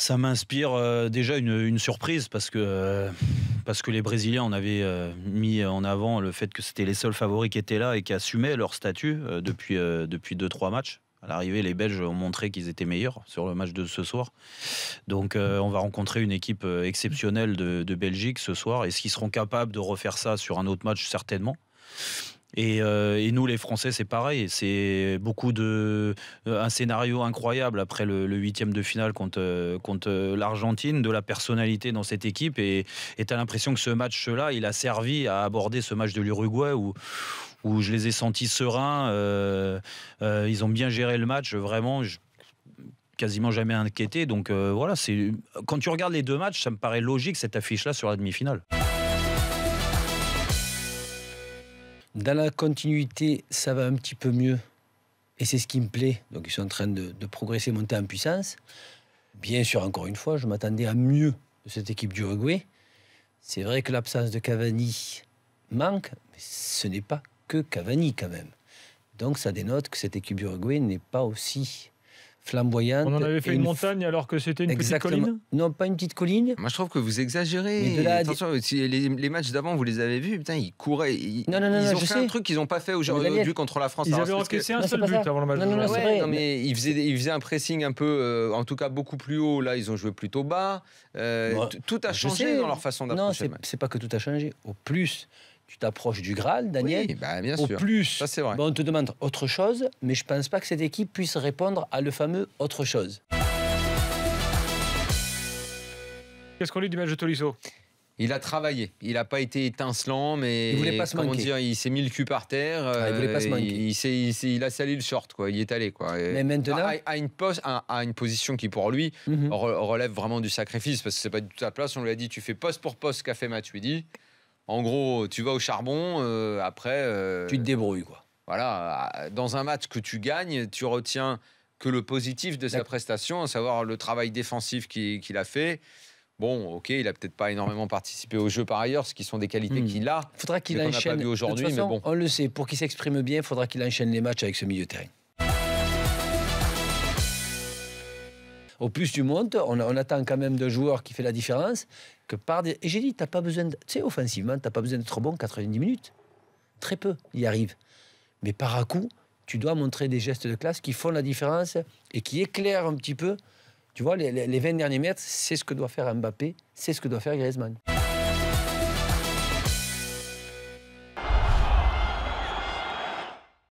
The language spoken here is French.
Ça m'inspire déjà une surprise parce que les Brésiliens, on avait mis en avant le fait que c'était les seuls favoris qui étaient là et qui assumaient leur statut depuis 2-3 matchs. À l'arrivée, les Belges ont montré qu'ils étaient meilleurs sur le match de ce soir. Donc on va rencontrer une équipe exceptionnelle de Belgique ce soir. Est-ce qu'ils seront capables de refaire ça sur un autre match? Certainement. Et nous, les Français, c'est pareil. C'est un scénario incroyable après le 8e de finale contre l'Argentine, de la personnalité dans cette équipe. Et tu as l'impression que ce match-là, il a servi à aborder ce match de l'Uruguay où je les ai sentis sereins. Ils ont bien géré le match, vraiment. Quasiment jamais inquiété. Donc voilà, quand tu regardes les deux matchs, ça me paraît logique cette affiche-là sur la demi-finale. Dans la continuité, ça va un petit peu mieux. Et c'est ce qui me plaît. Donc, ils sont en train de progresser, monter en puissance. Bien sûr, encore une fois, je m'attendais à mieux de cette équipe d'Uruguay. C'est vrai que l'absence de Cavani manque, mais ce n'est pas que Cavani, quand même. Donc, ça dénote que cette équipe d'Uruguay n'est pas aussi flamboyante. On en avait fait une montagne alors que c'était une petite colline? Non, pas une petite colline. Moi, je trouve que vous exagérez. Attention, les matchs d'avant, vous les avez vus, putain, ils couraient. Ils ont fait un truc qu'ils n'ont pas fait aujourd'hui contre la France. Ils avaient encaissé un seul but avant le match. Non, c'est vrai. Non, mais ils faisaient un pressing un peu, en tout cas beaucoup plus haut. Là, ils ont joué plutôt bas. Tout a changé dans leur façon d'approcher. Non, c'est pas que tout a changé. Au plus, tu t'approches du Graal, Daniel. Oui, bien sûr. Au plus, ça, c'est vrai. On te demande autre chose, mais je pense pas que cette équipe puisse répondre à le fameux autre chose. Qu'est-ce qu'on dit du match de Tolisso? Il a travaillé. Il n'a pas été étincelant, mais il voulait pas se manquer. Il s'est mis le cul par terre. Il voulait pas se manquer. Il a sali le short, quoi. Il y est allé, quoi. Mais maintenant, à une position qui pour lui relève vraiment du sacrifice, parce que c'est pas du tout sa place. On lui a dit, tu fais poste pour poste, café match midi. En gros, tu vas au charbon. Après, tu te débrouilles, quoi. Voilà. Dans un match que tu gagnes, tu retiens que le positif de sa prestation, à savoir le travail défensif qu'il a fait. Bon, ok, il a peut-être pas énormément participé au jeu par ailleurs, ce qui sont des qualités qu'il a. Il faudra qu'il enchaîne. On n'a pas vu aujourd'hui, de toute façon, mais bon. On le sait, pour qu'il s'exprime bien, il faudra qu'il enchaîne les matchs avec ce milieu de terrain. Au plus tu montes, on attend quand même de joueurs qui fait la différence. Et j'ai dit, t'as pas besoin, tu sais, offensivement, t'as pas besoin d'être bon 90 minutes. Très peu, il y arrive. Mais par à coup, tu dois montrer des gestes de classe qui font la différence et qui éclairent un petit peu. Tu vois, les 20 derniers mètres, c'est ce que doit faire Mbappé, c'est ce que doit faire Griezmann.